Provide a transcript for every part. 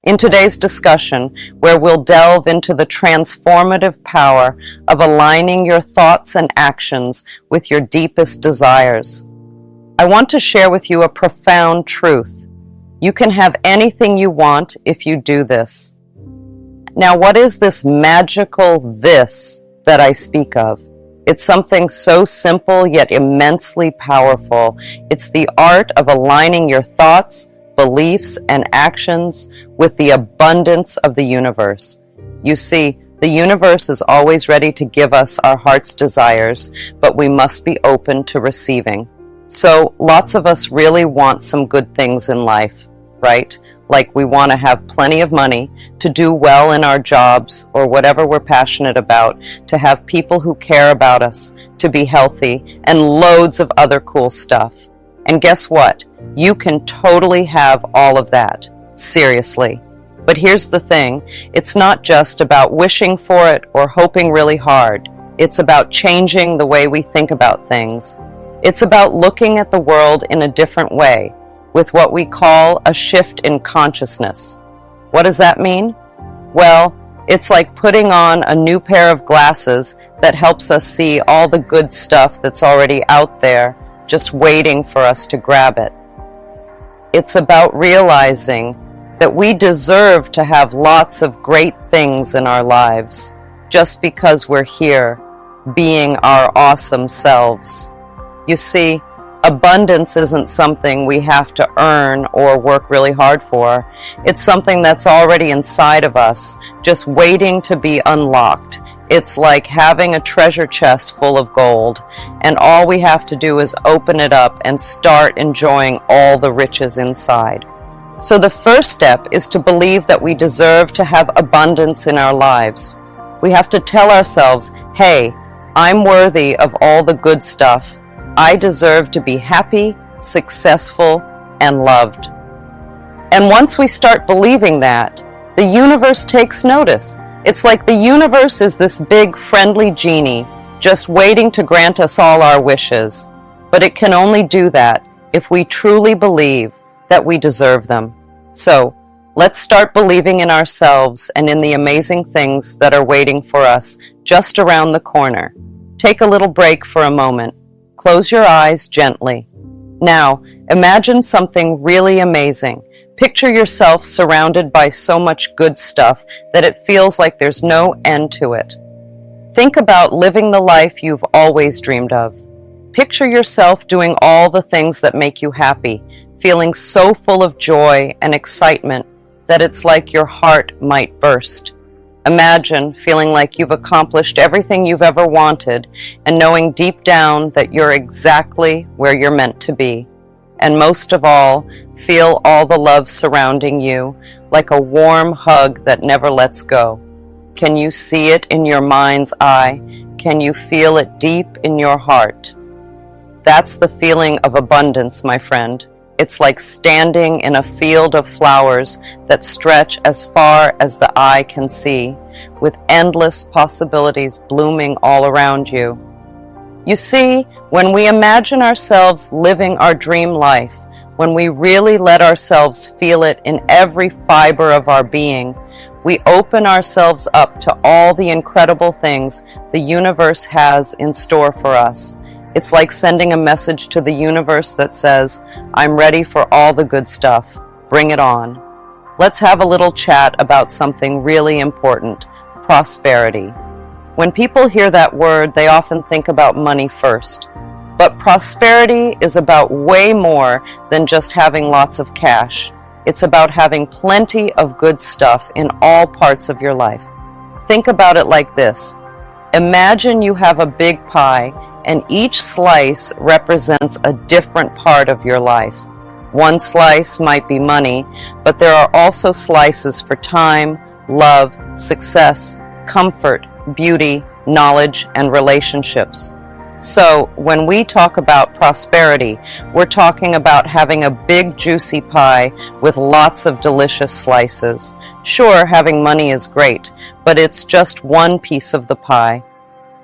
in today's discussion, where we'll delve into the transformative power of aligning your thoughts and actions with your deepest desires. I want to share with you a profound truth. You can have anything you want if you do this. Now, what is this magical this that I speak of? It's something so simple yet immensely powerful. It's the art of aligning your thoughts, beliefs, and actions with the abundance of the universe. You see, the universe is always ready to give us our heart's desires, but we must be open to receiving. So, lots of us really want some good things in life, right? Like we want to have plenty of money, to do well in our jobs or whatever we're passionate about, to have people who care about us, to be healthy, and loads of other cool stuff. And guess what? You can totally have all of that. Seriously. But here's the thing. It's not just about wishing for it or hoping really hard. It's about changing the way we think about things. It's about looking at the world in a different way, with what we call a shift in consciousness. What does that mean? Well, it's like putting on a new pair of glasses that helps us see all the good stuff that's already out there, just waiting for us to grab it. It's about realizing that we deserve to have lots of great things in our lives, just because we're here, being our awesome selves. You see, abundance isn't something we have to earn or work really hard for. It's something that's already inside of us, just waiting to be unlocked. It's like having a treasure chest full of gold, and all we have to do is open it up and start enjoying all the riches inside. So the first step is to believe that we deserve to have abundance in our lives. We have to tell ourselves, hey, I'm worthy of all the good stuff. I deserve to be happy, successful, and loved. And once we start believing that, the universe takes notice. It's like the universe is this big, friendly genie, just waiting to grant us all our wishes. But it can only do that if we truly believe that we deserve them. So, let's start believing in ourselves and in the amazing things that are waiting for us just around the corner. Take a little break for a moment. Close your eyes gently. Now, imagine something really amazing. Picture yourself surrounded by so much good stuff that it feels like there's no end to it. Think about living the life you've always dreamed of. Picture yourself doing all the things that make you happy, feeling so full of joy and excitement that it's like your heart might burst. Imagine feeling like you've accomplished everything you've ever wanted and knowing deep down that you're exactly where you're meant to be. And most of all, feel all the love surrounding you like a warm hug that never lets go. Can you see it in your mind's eye? Can you feel it deep in your heart? That's the feeling of abundance, my friend. It's like standing in a field of flowers that stretch as far as the eye can see, with endless possibilities blooming all around you. You see, when we imagine ourselves living our dream life, when we really let ourselves feel it in every fiber of our being, we open ourselves up to all the incredible things the universe has in store for us. It's like sending a message to the universe that says, I'm ready for all the good stuff. Bring it on. Let's have a little chat about something really important, prosperity. When people hear that word, they often think about money first. But prosperity is about way more than just having lots of cash. It's about having plenty of good stuff in all parts of your life. Think about it like this. Imagine you have a big pie, and each slice represents a different part of your life. One slice might be money, but there are also slices for time, love, success, comfort, beauty, knowledge, and relationships. So, when we talk about prosperity, we're talking about having a big juicy pie with lots of delicious slices. Sure, having money is great, but it's just one piece of the pie.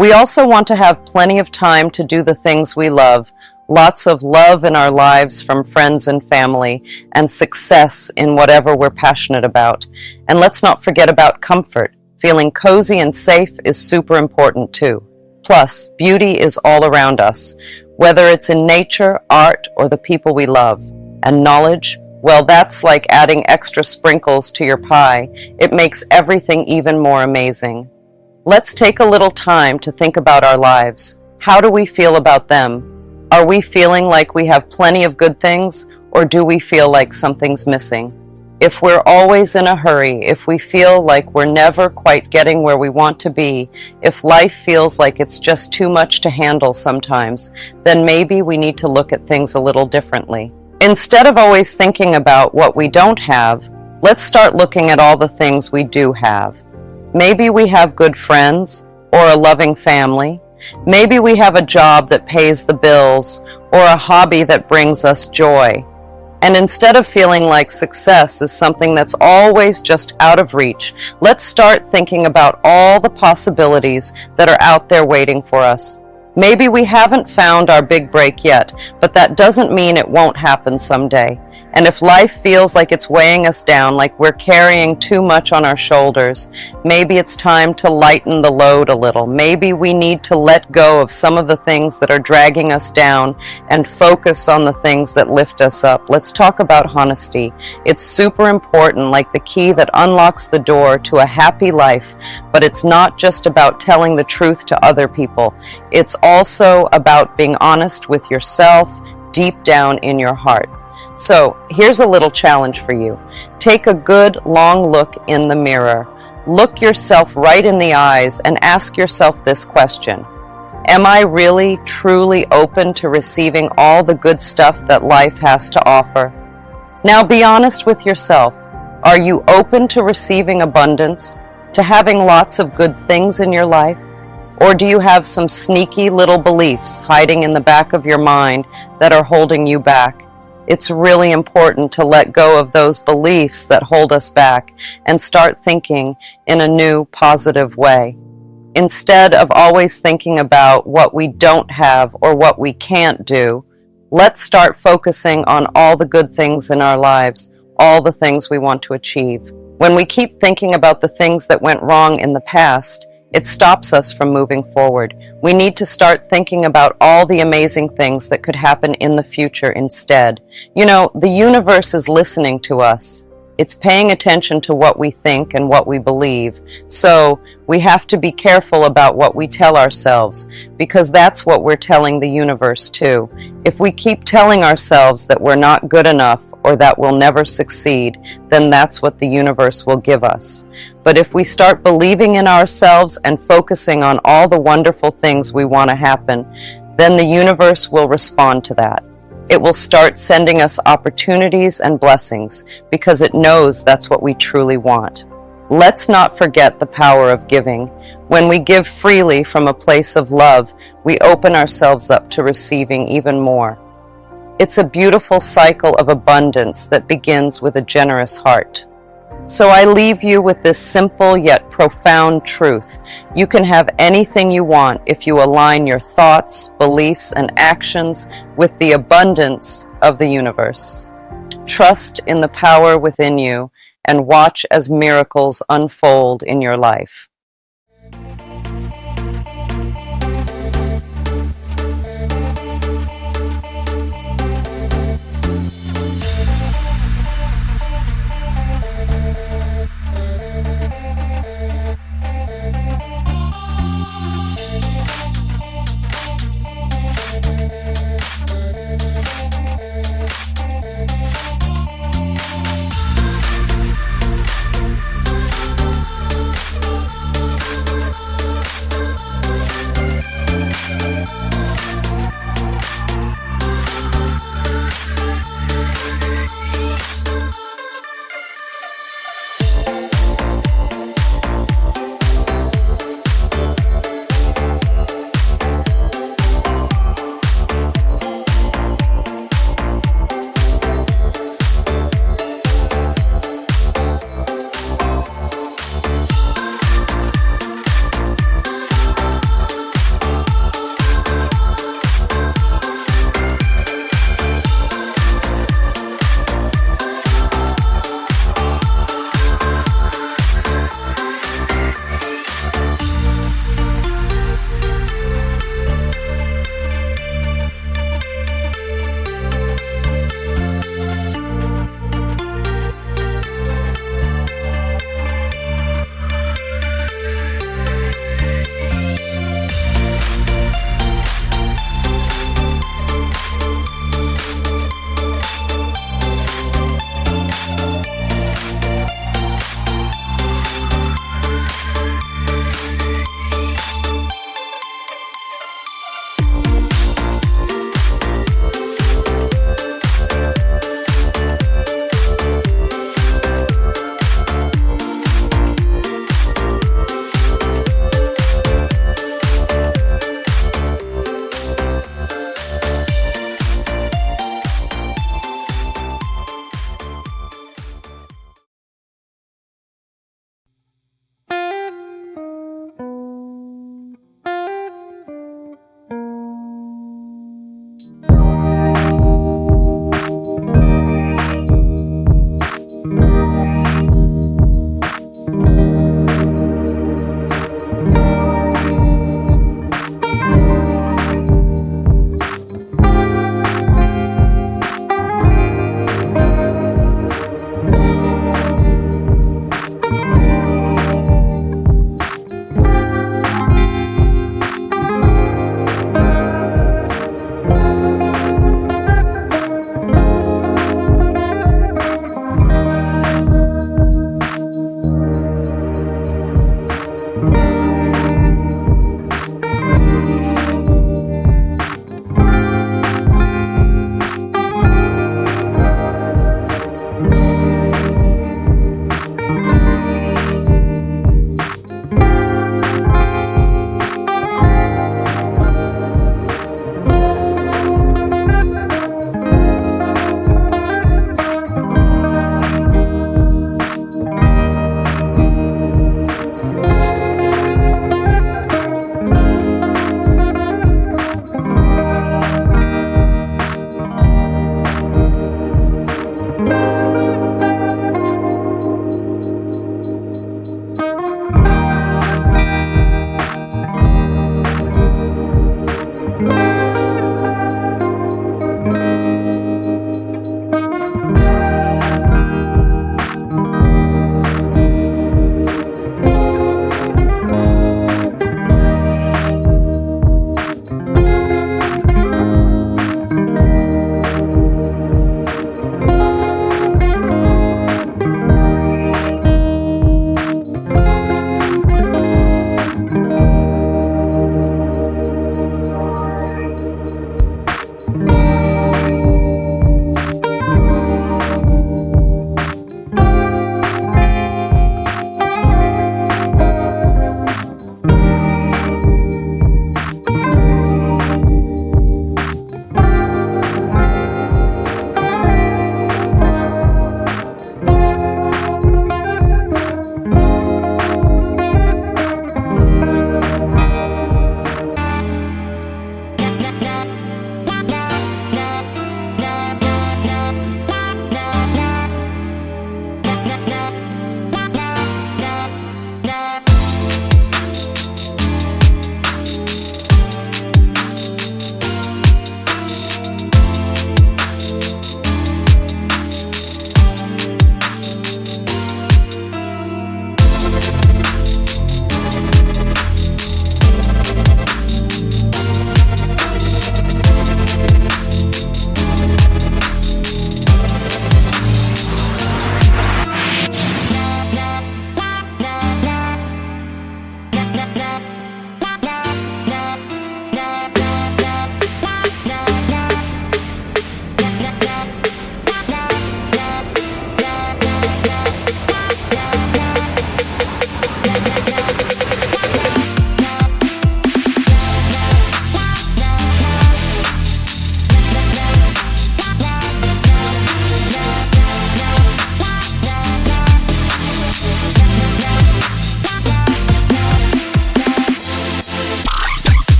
We also want to have plenty of time to do the things we love, lots of love in our lives from friends and family, and success in whatever we're passionate about. And let's not forget about comfort. Feeling cozy and safe is super important too. Plus, beauty is all around us, whether it's in nature, art, or the people we love. And knowledge, well, that's like adding extra sprinkles to your pie. It makes everything even more amazing. Let's take a little time to think about our lives. How do we feel about them? Are we feeling like we have plenty of good things, or do we feel like something's missing? If we're always in a hurry, if we feel like we're never quite getting where we want to be, if life feels like it's just too much to handle sometimes, then maybe we need to look at things a little differently. Instead of always thinking about what we don't have, let's start looking at all the things we do have. Maybe we have good friends or a loving family. Maybe we have a job that pays the bills or a hobby that brings us joy. And instead of feeling like success is something that's always just out of reach, let's start thinking about all the possibilities that are out there waiting for us. Maybe we haven't found our big break yet, but that doesn't mean it won't happen someday. And if life feels like it's weighing us down, like we're carrying too much on our shoulders, maybe it's time to lighten the load a little. Maybe we need to let go of some of the things that are dragging us down and focus on the things that lift us up. Let's talk about honesty. It's super important, like the key that unlocks the door to a happy life, but it's not just about telling the truth to other people. It's also about being honest with yourself deep down in your heart. So here's a little challenge for you. Take a good long look in the mirror. Look yourself right in the eyes and ask yourself this question. Am I really, truly open to receiving all the good stuff that life has to offer? Now be honest with yourself. Are you open to receiving abundance, to having lots of good things in your life? Or do you have some sneaky little beliefs hiding in the back of your mind that are holding you back? It's really important to let go of those beliefs that hold us back and start thinking in a new, positive way. Instead of always thinking about what we don't have or what we can't do, let's start focusing on all the good things in our lives, all the things we want to achieve. When we keep thinking about the things that went wrong in the past, it stops us from moving forward. We need to start thinking about all the amazing things that could happen in the future instead. You know, the universe is listening to us. It's paying attention to what we think and what we believe. So we have to be careful about what we tell ourselves, because that's what we're telling the universe too. If we keep telling ourselves that we're not good enough or that we'll never succeed, then that's what the universe will give us. But if we start believing in ourselves and focusing on all the wonderful things we want to happen, then the universe will respond to that. It will start sending us opportunities and blessings because it knows that's what we truly want. Let's not forget the power of giving. When we give freely from a place of love, we open ourselves up to receiving even more. It's a beautiful cycle of abundance that begins with a generous heart. So I leave you with this simple yet profound truth. You can have anything you want if you align your thoughts, beliefs, and actions with the abundance of the universe. Trust in the power within you and watch as miracles unfold in your life.